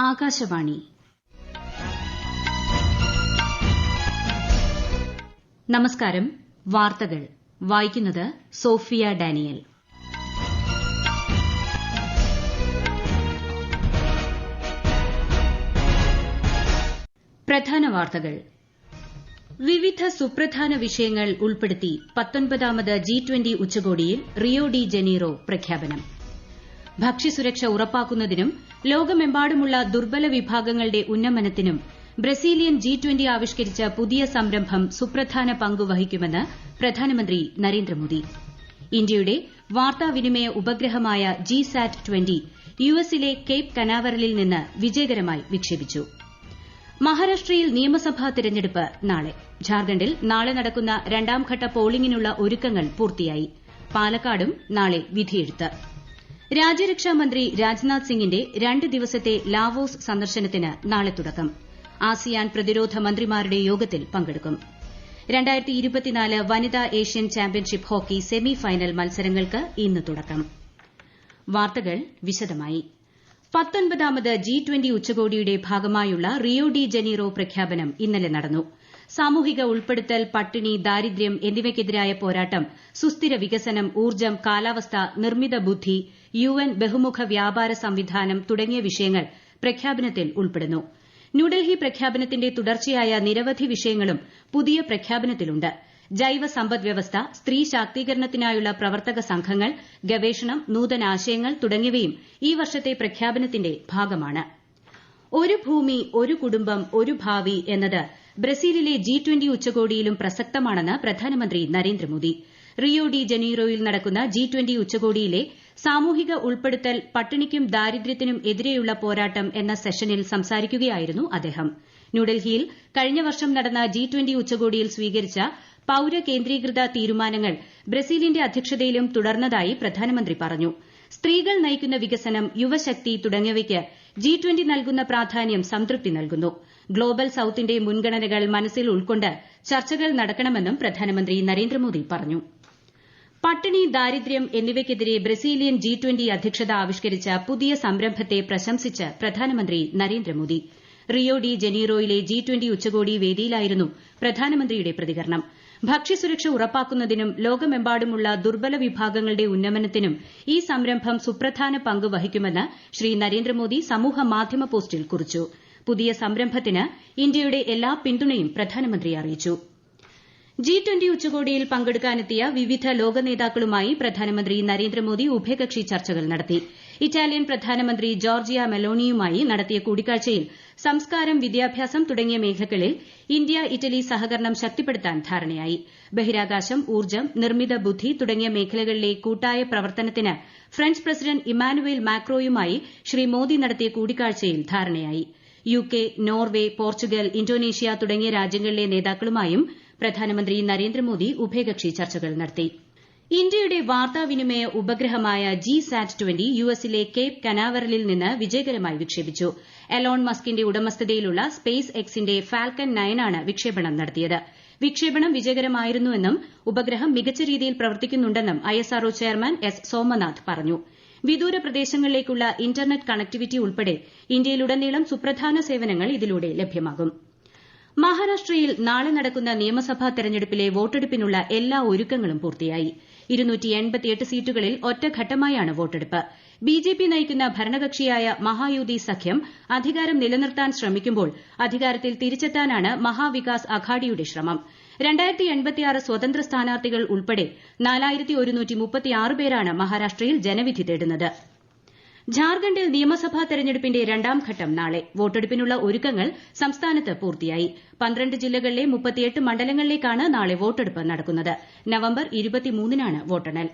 ആകാശവാണി നമസ്കാരം. വാർത്തകൾ വായിക്കുന്നത് സോഫിയ ഡാനിയൽ. പ്രധാന വാർത്തകൾ. വിവിധ സുപ്രധാന വിഷയങ്ങൾ ഉൾപ്പെടുത്തി 19ാമത് G20 ഉച്ചകോടിയിൽ റിയോ ഡി ജനീറോ പ്രഖ്യാപനം. ഭക്ഷ്യസുരക്ഷ ഉറപ്പാക്കുന്നതിനും ലോകമെമ്പാടുമുള്ള ദുർബല വിഭാഗങ്ങളുടെ ഉന്നമനത്തിനും ബ്രസീലിയൻ G20 ആവിഷ്കരിച്ച പുതിയ സംരംഭം സുപ്രധാന പങ്ക് വഹിക്കുമെന്ന് പ്രധാനമന്ത്രി നരേന്ദ്രമോദി. ഇന്ത്യയുടെ വാർത്താവിനിമയ ഉപഗ്രഹമായ GSAT-20 യുഎസിലെ കേപ്പ് കനാവറലിൽ നിന്ന് വിജയകരമായി വിക്ഷേപിച്ചു. മഹാരാഷ്ട്രയിൽ നിയമസഭാ തെരഞ്ഞെടുപ്പ് നാളെ. ഝാർഖണ്ഡിൽ നാളെ നടക്കുന്ന രണ്ടാംഘട്ട പോളിംഗിനുള്ള ഒരുക്കങ്ങൾ പൂർത്തിയായി. പാലക്കാടും നാളെ വിധിയെഴുത്ത്. രാജ്യരക്ഷാമന്ത്രി രാജ്നാഥ് സിംഗിന്റെ 2 ദിവസത്തെ ലാവോസ് സന്ദർശനത്തിന് നാളെ തുടക്കം. ആസിയാൻ പ്രതിരോധ മന്ത്രിമാരുടെ യോഗത്തിൽ പങ്കെടുക്കും. 2024 വനിതാ Asian championship hockey semi final മത്സരങ്ങൾക്ക് ഇന്ന് തുടക്കം. വാർത്തകൾ വിശദമായി. 19ാമത് G20 ഉച്ചകോടിയുടെ ഭാഗമായുള്ള റിയോ ഡി ജനീറോ പ്രഖ്യാപനം ഇന്നലെ നടന്നു. സാമൂഹിക ഉൾപ്പെടുത്തൽ, പട്ടിണി, ദാരിദ്ര്യം എന്നിവയ്ക്കെതിരായ പോരാട്ടം, സുസ്ഥിര വികസനം, ഊർജ്ജം, കാലാവസ്ഥ, നിർമ്മിത ബുദ്ധി, UN ബഹുമുഖ വ്യാപാര സംവിധാനം തുടങ്ങിയ വിഷയങ്ങൾ പ്രഖ്യാപനത്തിൽ ഉൾപ്പെടുന്നു. ന്യൂഡൽഹി പ്രഖ്യാപനത്തിന്റെ തുടർച്ചയായ നിരവധി വിഷയങ്ങളും പുതിയ പ്രഖ്യാപനത്തിലുണ്ട്. ജൈവ സമ്പദ്വ്യവസ്ഥ, സ്ത്രീ ശാക്തീകരണത്തിനായുള്ള പ്രവർത്തക സംഘങ്ങൾ, ഗവേഷണം, നൂതനാശയങ്ങൾ തുടങ്ങിയവയും ഈ വർഷത്തെ പ്രഖ്യാപനത്തിന്റെ ഭാഗമാണ്. ഒരു ഭൂമി, ഒരു കുടുംബം, ഒരു ഭാവി എന്നത് ബ്രസീലിലെ G20 ഉച്ചകോടിയിലും പ്രസക്തമാണെന്ന് പ്രധാനമന്ത്രി നരേന്ദ്രമോദി. റിയോ ഡി ജനീറോയിൽ നടക്കുന്ന G20 ഉച്ചകോടിയിലെ സാമൂഹിക ഉൾപ്പെടുത്തൽ, പട്ടിണിക്കും ദാരിദ്ര്യത്തിനും എതിരെയുള്ള പോരാട്ടം എന്ന സെഷനിൽ സംസാരിക്കുകയായിരുന്നു അദ്ദേഹം. ന്യൂഡൽഹിയിൽ കഴിഞ്ഞ വർഷം നടന്ന G20 ഉച്ചകോടിയിൽ സ്വീകരിച്ച പൌരകേന്ദ്രീകൃത തീരുമാനങ്ങൾ ബ്രസീലിന്റെ അധ്യക്ഷതയിലും തുടർന്നതായി പ്രധാനമന്ത്രി പറഞ്ഞു. സ്ത്രീകൾ നയിക്കുന്ന വികസനം, യുവശക്തി തുടങ്ങിയവയ്ക്ക് G20 നൽകുന്ന പ്രാധാന്യം സംതൃപ്തി നൽകുന്നു. ഗ്ലോബൽ സൌത്തിന്റെ മുൻഗണനകൾ മനസ്സിൽ ഉൾക്കൊണ്ട് ചർച്ചകൾ നടക്കണമെന്നും പ്രധാനമന്ത്രി നരേന്ദ്രമോദി പറഞ്ഞു. പട്ടിണി, ദാരിദ്ര്യം എന്നിവയ്ക്കെതിരെ ബ്രസീലിയൻ G20 അധ്യക്ഷത ആവിഷ്കരിച്ച പുതിയ സംരംഭത്തെ പ്രശംസിച്ച് പ്രധാനമന്ത്രി നരേന്ദ്രമോദി. റിയോ ഡി ജനീറോയിലെ G20 ഉച്ചകോടി വേദിയിലായിരുന്നു പ്രധാനമന്ത്രിയുടെ പ്രതികരണം. ഭക്ഷ്യസുരക്ഷ ഉറപ്പാക്കുന്നതിനും ലോകമെമ്പാടുമുള്ള ദുർബല വിഭാഗങ്ങളുടെ ഉന്നമനത്തിനും ഈ സംരംഭം സുപ്രധാന പങ്ക് വഹിക്കുമെന്ന് ശ്രീ നരേന്ദ്രമോദി സമൂഹമാധ്യമ പോസ്റ്റിൽ കുറിച്ചു. പുതിയ സംരംഭത്തിന് ഇന്ത്യയുടെ എല്ലാ പിന്തുണയും പ്രധാനമന്ത്രി അറിയിച്ചു. G20 ഉച്ചകോടിയിൽ പങ്കെടുക്കാനെത്തിയ വിവിധ ലോക നേതാക്കളുമായി പ്രധാനമന്ത്രി നരേന്ദ്രമോദി ഉഭയകക്ഷി ചർച്ചകൾ നടത്തി. ഇറ്റാലിയൻ പ്രധാനമന്ത്രി ജോർജിയ മെലോണിയുമായി നടത്തിയ കൂടിക്കാഴ്ചയിൽ സംസ്കാരം, വിദ്യാഭ്യാസം തുടങ്ങിയ മേഖലകളിൽ ഇന്ത്യ ഇറ്റലി സഹകരണം ശക്തിപ്പെടുത്താൻ ധാരണയായി. ബഹിരാകാശം, ഊർജ്ജം, നിർമ്മിത ബുദ്ധി തുടങ്ങിയ മേഖലകളിലെ കൂട്ടായ പ്രവർത്തനത്തിന് ഫ്രഞ്ച് പ്രസിഡന്റ് ഇമ്മാനുവേൽ മാക്രോയുമായി ശ്രീ മോദി നടത്തിയ കൂടിക്കാഴ്ചയിൽ ധാരണയായി. UK, നോർവെ, പോർച്ചുഗൽ, ഇന്തോനേഷ്യ തുടങ്ങിയ രാജ്യങ്ങളിലെ നേതാക്കളുമായും പ്രധാനമന്ത്രി നരേന്ദ്രമോദി ഉഭയകക്ഷി ചർച്ചകൾ നടത്തി. ഇന്ത്യയുടെ വാർത്താവിനിമയ ഉപഗ്രഹമായ GSAT-20 യുഎസിലെ കേപ്പ് കനാവറലിൽ നിന്ന് വിജയകരമായി വിക്ഷേപിച്ചു. എലോൺ മസ്കിന്റെ ഉടമസ്ഥതയിലുള്ള സ്പേസ് എക്സിന്റെ ഫാൽക്കൺ 9 ആണ് വിക്ഷേപണം നടത്തിയത്. വിക്ഷേപണം വിജയകരമായിരുന്നുവെന്നും ഉപഗ്രഹം മികച്ച രീതിയിൽ പ്രവർത്തിക്കുന്നുണ്ടെന്നും ISRO ചെയർമാൻ S. സോമനാഥ് പറഞ്ഞു. വിദൂര പ്രദേശങ്ങളിലേക്കുള്ള ഇന്റർനെറ്റ് കണക്ടിവിറ്റി ഉൾപ്പെടെ ഇന്ത്യയിലുടനീളം സുപ്രധാന സേവനങ്ങൾ ഇതിലൂടെ ലഭ്യമാകും. മഹാരാഷ്ട്രയിൽ നാളെ നടക്കുന്ന നിയമസഭാ തെരഞ്ഞെടുപ്പിലെ വോട്ടെടുപ്പിനുള്ള എല്ലാ ഒരുക്കങ്ങളും പൂർത്തിയായി. 288 സീറ്റുകളിൽ ഒറ്റഘട്ടമായാണ് വോട്ടെടുപ്പ്. BJP നയിക്കുന്ന ഭരണകക്ഷിയായ മഹായുതി സഖ്യം അധികാരം നിലനിർത്താൻ ശ്രമിക്കുമ്പോൾ അധികാരത്തിൽ തിരിച്ചെത്താനാണ് മഹാവികാസ് അഘാഡിയുടെ ശ്രമം. 2086 സ്വതന്ത്ര സ്ഥാനാർത്ഥികൾ ഉൾപ്പെടെ 4136 പേരാണ് മഹാരാഷ്ട്രയിൽ ജനവിധി തേടുന്നത്. ഝാർഖണ്ഡിൽ നിയമസഭാ തെരഞ്ഞെടുപ്പിന്റെ രണ്ടാംഘട്ടം നാളെ. വോട്ടെടുപ്പിനുള്ള ഒരുക്കങ്ങൾ സംസ്ഥാനത്ത് പൂർത്തിയായി. 12 ജില്ലകളിലെ 38 മണ്ഡലങ്ങളിലേക്കാണ് നാളെ വോട്ടെടുപ്പ് നടക്കുന്നത്. നവംബർ 23-നാണ് വോട്ടെണ്ണൽ.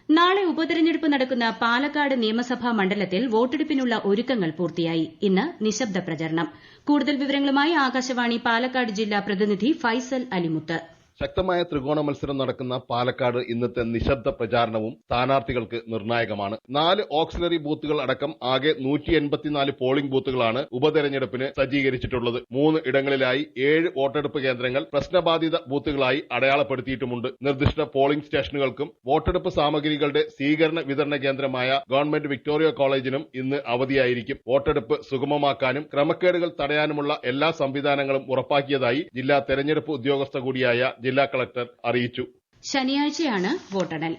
നാളെ ഉപതെരഞ്ഞെടുപ്പ് നടക്കുന്ന പാലക്കാട് നിയമസഭാ മണ്ഡലത്തിൽ വോട്ടെടുപ്പിനുള്ള ഒരുക്കങ്ങൾ പൂർത്തിയായി. ഇന്ന് നിശബ്ദ പ്രചരണം. കൂടുതൽ വിവരങ്ങളുമായി ആകാശവാണി പാലക്കാട് ജില്ലാ പ്രതിനിധി ഫൈസൽ അലിമുത്ത്. ശക്തമായ ത്രികോണ മത്സരം നടക്കുന്ന പാലക്കാട് ഇന്നത്തെ നിശബ്ദ പ്രചാരണവും സ്ഥാനാർത്ഥികൾക്ക് നിർണായകമാണ്. 4 ഓക്സിലറി ബൂത്തുകൾ അടക്കം ആകെ 184 പോളിംഗ് ബൂത്തുകളാണ് ഉപതെരഞ്ഞെടുപ്പിന് സജ്ജീകരിച്ചിട്ടുള്ളത്. 3 ഇടങ്ങളിലായി 7 വോട്ടെടുപ്പ് കേന്ദ്രങ്ങൾ പ്രശ്നബാധിത ബൂത്തുകളായി അടയാളപ്പെടുത്തിയിട്ടുമുണ്ട്. നിർദ്ദിഷ്ട പോളിംഗ് സ്റ്റേഷനുകൾക്കും വോട്ടെടുപ്പ് സാമഗ്രികളുടെ സ്വീകരണ വിതരണ കേന്ദ്രമായ ഗവൺമെന്റ് വിക്ടോറിയ കോളേജിനും ഇന്ന് അവധിയായിരിക്കും. വോട്ടെടുപ്പ് സുഗമമാക്കാനും ക്രമക്കേടുകൾ തടയാനുമുള്ള എല്ലാ സംവിധാനങ്ങളും ഉറപ്പാക്കിയതായി ജില്ലാ തെരഞ്ഞെടുപ്പ് ഉദ്യോഗസ്ഥ കൂടിയായ ജില്ലാ കളക്ടർ അറിയിച്ചു. ശനിയാഴ്ചയാണ് വോട്ടെണ്ണൽ.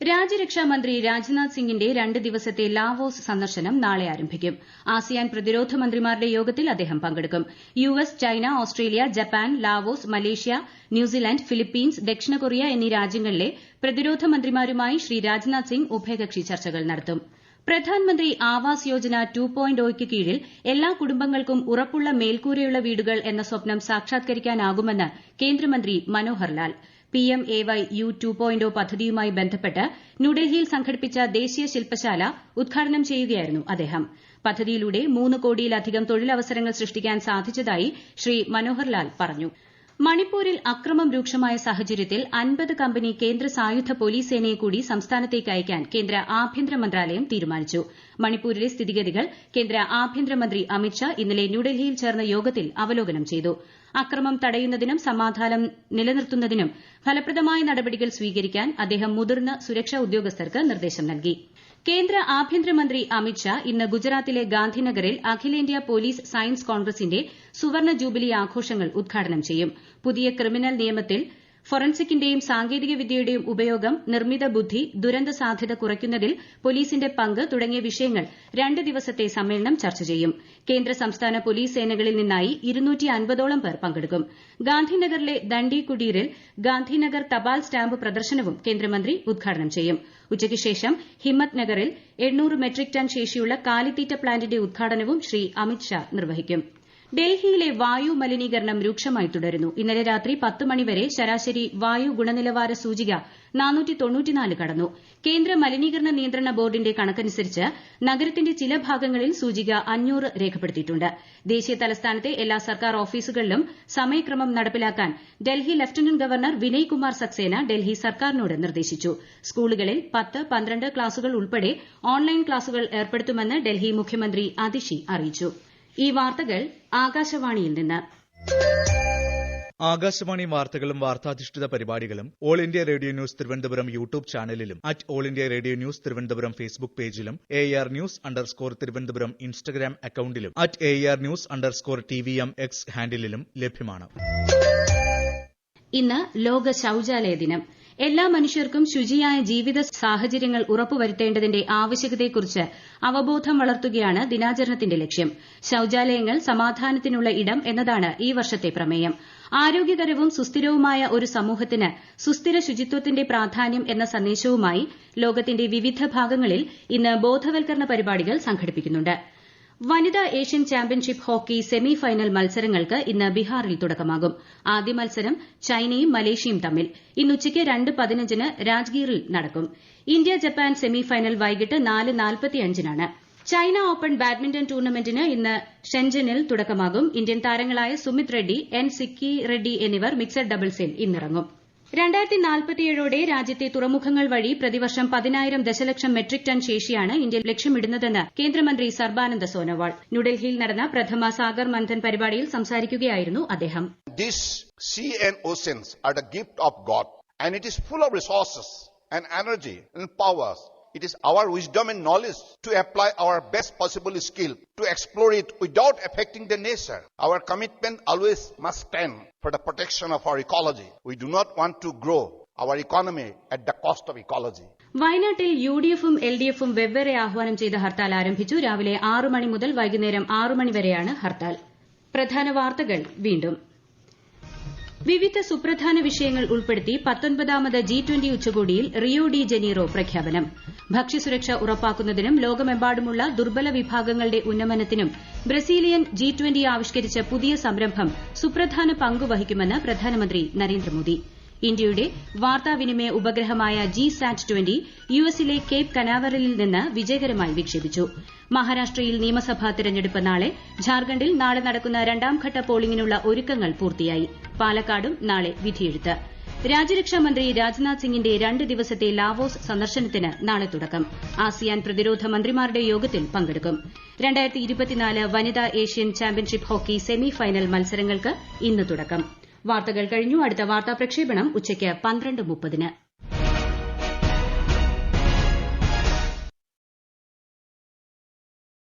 രാജ്യരക്ഷാ മന്ത്രി രാജ്നാഥ് സിംഗിന്റെ 2 ദിവസത്തെ ലാവോസ് സന്ദർശനം നാളെ ആരംഭിക്കും. ആസിയാൻ പ്രതിരോധ മന്ത്രിമാരുടെ യോഗത്തിൽ അദ്ദേഹം പങ്കെടുക്കും. US, China, Australia, Japan, Laos, Malaysia, New Zealand, Philippines, ദക്ഷിണ കൊറിയ എന്നീ രാജ്യങ്ങളിലെ പ്രതിരോധ മന്ത്രിമാരുമായി ശ്രീ രാജ്നാഥ് സിംഗ് ഉഭയകക്ഷി ചർച്ചകൾ നടത്തും. പ്രധാൻമന്ത്രി ആവാസ് യോജന 2.0 കീഴിൽ എല്ലാ കുടുംബങ്ങൾക്കും ഉറപ്പുള്ള മേൽക്കൂരയുള്ള വീടുകൾ എന്ന സ്വപ്നം സാക്ഷാത്കരിക്കാനാകുമെന്ന് കേന്ദ്രമന്ത്രി മനോഹർ ലാൽ. PMAY-U 2.0 പദ്ധതിയുമായി ബന്ധപ്പെട്ട് ന്യൂഡൽഹിയിൽ സംഘടിപ്പിച്ച ദേശീയ ശില്പശാല ഉദ്ഘാടനം ചെയ്യുകയായിരുന്നു അദ്ദേഹം. പദ്ധതിയിലൂടെ 3 കോടിയിലധികം തൊഴിലവസരങ്ങൾ സൃഷ്ടിക്കാൻ സാധിച്ചതായി ശ്രീ മനോഹർ ലാൽ പറഞ്ഞു. മണിപ്പൂരിൽ അക്രമം രൂക്ഷമായ സാഹചര്യത്തിൽ 50 കമ്പനി കേന്ദ്ര സായുധ പോലീസ് സേനയെ കൂടി സംസ്ഥാനത്തേക്ക് അയക്കാൻ കേന്ദ്ര ആഭ്യന്തര മന്ത്രാലയം തീരുമാനിച്ചു. മണിപ്പൂരിലെ സ്ഥിതിഗതികൾ കേന്ദ്ര ആഭ്യന്തരമന്ത്രി അമിത്ഷാ ഇന്നലെ ന്യൂഡൽഹിയിൽ ചേർന്ന യോഗത്തിൽ അവലോകനം ചെയ്തു. അക്രമം തടയുന്നതിനും സമാധാനം നിലനിർത്തുന്നതിനും ഫലപ്രദമായ നടപടികൾ സ്വീകരിക്കാൻ അദ്ദേഹം മുതിർന്ന സുരക്ഷാ ഉദ്യോഗസ്ഥർക്ക് നിർദ്ദേശം നൽകി. കേന്ദ്ര ആഭ്യന്തരമന്ത്രി അമിത്ഷാ ഇന്ന് ഗുജറാത്തിലെ ഗാന്ധിനഗറിൽ അഖിലേന്ത്യാ പോലീസ് സയൻസ് കോൺഗ്രസിന്റെ സുവർണ ജൂബിലി ആഘോഷങ്ങൾ ഉദ്ഘാടനം ചെയ്യും. പുതിയ ക്രിമിനൽ നിയമത്തിൽ ഫോറൻസിക്കിന്റെയും സാങ്കേതിക വിദ്യയുടെയും ഉപയോഗം, നിർമ്മിത ബുദ്ധി, ദുരന്ത സാധ്യത കുറയ്ക്കുന്നതിൽ പോലീസിന്റെ പങ്ക് തുടങ്ങിയ വിഷയങ്ങൾ 2 ദിവസത്തെ സമ്മേളനം ചർച്ച ചെയ്യും. കേന്ദ്ര സംസ്ഥാന പോലീസ് സേനകളിൽ നിന്നായി 250ഓളം പേർ പങ്കെടുക്കും. ഗാന്ധിനഗറിലെ ദണ്ഡി കുടീരിൽ ഗാന്ധിനഗർ തപാൽ സ്റ്റാമ്പ് പ്രദർശനവും കേന്ദ്രമന്ത്രി ഉദ്ഘാടനം ചെയ്യും. ഉച്ചയ്ക്ക് ശേഷം ഹിമ്മത്ത് നഗറിൽ 800 മെട്രിക് ടൺ ശേഷിയുള്ള കാലിത്തീറ്റ പ്ലാന്റിന്റെ ഉദ്ഘാടനവും ശ്രീ അമിത്ഷാ നിർവഹിക്കും. ഡൽഹിയിലെ വായു മലിനീകരണം രൂക്ഷമായി തുടരുന്നു. ഇന്നലെ രാത്രി 10 മണിവരെ ശരാശരി വായു ഗുണനിലവാര സൂചിക 494 കടന്നു. കേന്ദ്ര മലിനീകരണ നിയന്ത്രണ ബോർഡിന്റെ കണക്കനുസരിച്ച് നഗരത്തിന്റെ ചില ഭാഗങ്ങളിൽ സൂചിക 500 രേഖപ്പെടുത്തിയിട്ടുണ്ട്. ദേശീയ തലസ്ഥാനത്തെ എല്ലാ സർക്കാർ ഓഫീസുകളിലും സമയക്രമം നടപ്പിലാക്കാൻ ഡൽഹി ലഫ്റ്റനന്റ് ഗവർണർ വിനയ് കുമാർ സക്സേന ഡൽഹി സർക്കാരിനോട് നിർദ്ദേശിച്ചു. സ്കൂളുകളിൽ 10, 12 ക്ലാസുകൾ ഉൾപ്പെടെ ഓൺലൈൻ ക്ലാസുകൾ ഏർപ്പെടുത്തുമെന്ന് ഡൽഹി മുഖ്യമന്ത്രി അതിഷി അറിയിച്ചു. ഈ വാർത്തകൾ ആകാശവാണിയിൽ നിന്ന്. ആകാശവാണി വാർത്തകളും വാർത്താധിഷ്ഠിത പരിപാടികളും All India Radio News Thiruvananthapuram YouTube ചാനലിലും All India Radio News Thiruvananthapuram Facebook പേജിലും AR News_ തിരുവനന്തപുരം ഇൻസ്റ്റഗ്രാം അക്കൌണ്ടിലും AR News_TVM X ഹാൻഡിലും ലഭ്യമാണ്. ഇന്ന് ലോക ശൌചാലയ ദിനം. എല്ലാ മനുഷ്യർക്കും ശുചിയായ ജീവിത സാഹചര്യങ്ങൾ ഉറപ്പുവരുത്തേണ്ടതിന്റെ ആവശ്യകതയെക്കുറിച്ച് അവബോധം വളർത്തുകയാണ് ദിനാചരണത്തിന്റെ ലക്ഷ്യം. ശൌചാലയങ്ങൾ സമാധാനത്തിനുള്ള ഇടം എന്നതാണ് ഈ വർഷത്തെ പ്രമേയം. ആരോഗ്യകരവും സുസ്ഥിരവുമായ ഒരു സമൂഹത്തിന് സുസ്ഥിര ശുചിത്വത്തിന്റെ പ്രാധാന്യം എന്ന സന്ദേശവുമായി ലോകത്തിന്റെ വിവിധ ഭാഗങ്ങളിൽ ഇന്ന് ബോധവൽക്കരണ പരിപാടികൾ സംഘടിപ്പിക്കുന്നുണ്ട്. വനിതാ Asian championship hockey semi final മത്സരങ്ങൾക്ക് ഇന്ന് ബീഹാറിൽ തുടക്കമാകും. ആദ്യ മത്സരം ചൈനയും മലേഷ്യയും തമ്മിൽ ഇന്ന് ഉച്ചയ്ക്ക് 2:15 രാജ്ഗീറിൽ നടക്കും. ഇന്ത്യ ജപ്പാൻ സെമി ഫൈനൽ വൈകിട്ട് 4:45 ചൈന ഓപ്പൺ ബാഡ്മിന്റൺ ടൂർണമെന്റിന് ഇന്ന് ഷെൻജനിൽ തുടക്കമാകും. ഇന്ത്യൻ താരങ്ങളായ സുമിത് റെഡ്ഡി, സിക്കി റെഡ്ഡി എന്നിവർ മിക്സഡ് ഡബിൾസിൽ ഇന്നിറങ്ങും. 2047ഓടെ രാജ്യത്തെ തുറമുഖങ്ങൾ വഴി പ്രതിവർഷം 10,000 ദശലക്ഷം മെട്രിക് ടൺ ശേഷിയാണ് ഇന്ത്യ ലക്ഷ്യമിടുന്നതെന്ന് കേന്ദ്രമന്ത്രി സർബാനന്ദ സോനോവാൾ ന്യൂഡൽഹിയിൽ നടന്ന പ്രഥമ സാഗർ മന്ഥൻ പരിപാടിയിൽ സംസാരിക്കുകയായിരുന്നു അദ്ദേഹം. This sea and oceans are the gift of God and it is full of resources and energy and powers. It is our wisdom and knowledge to apply our best possible skill to explore it without affecting the nature. Our commitment always must stand for the protection of our ecology. We do not want to grow our economy at the cost of ecology. വയനാട്ടിൽ UDFും LDFും വെവ്വേറെ ആഹ്വാനം ചെയ്ത ഹർത്താൽ ആരംഭിച്ചു. രാവിലെ 6 മണി മുതൽ വൈകുന്നേരം 6 മണി വരെയാണ് ഹർത്താൽ. പ്രധാന വാർത്തകൾ വീണ്ടും. വിവിധ സുപ്രധാന വിഷയങ്ങൾ ഉൾപ്പെടുത്തി 19ാമത് G20 ഉച്ചകോടിയിൽ റിയോ ഡി ജനീറോ പ്രഖ്യാപനം. ഭക്ഷ്യസുരക്ഷ ഉറപ്പാക്കുന്നതിനും ലോകമെമ്പാടുമുള്ള ദുർബല വിഭാഗങ്ങളുടെ ഉന്നമനത്തിനും ബ്രസീലിയൻ G20 ആവിഷ്കരിച്ച പുതിയ സംരംഭം സുപ്രധാന പങ്കുവഹിക്കുമെന്ന് പ്രധാനമന്ത്രി നരേന്ദ്രമോദി. ഇന്ത്യയുടെ വാർത്താവിനിമയ ഉപഗ്രഹമായ GSAT-20 യുഎസിലെ കേപ്പ് കനാവറലിൽ നിന്ന് വിജയകരമായി വിക്ഷേപിച്ചു. മഹാരാഷ്ട്രയിൽ നിയമസഭാ തെരഞ്ഞെടുപ്പ് നാളെ. ഝാർഖണ്ഡിൽ നാളെ നടക്കുന്ന രണ്ടാംഘട്ട പോളിംഗിനുള്ള ഒരുക്കങ്ങൾ പൂർത്തിയായി. പാലക്കാടും നാളെ വിധിയെഴുത്ത്. രാജ്യരക്ഷാമന്ത്രി രാജ്നാഥ് സിംഗിന്റെ 2 ദിവസത്തെ ലാവോസ് സന്ദർശനത്തിന് നാളെ തുടക്കം. ആസിയാൻ പ്രതിരോധ മന്ത്രിമാരുടെ യോഗത്തിൽ പങ്കെടുക്കും. 2024 വനിതാ Asian championship hockey semi final മത്സരങ്ങൾക്ക് ഇന്ന് തുടക്കം. വാർത്തകൾ കഴിഞ്ഞു. അടുത്ത വാർത്താ പ്രക്ഷേപണം ഉച്ചയ്ക്ക് 12:30.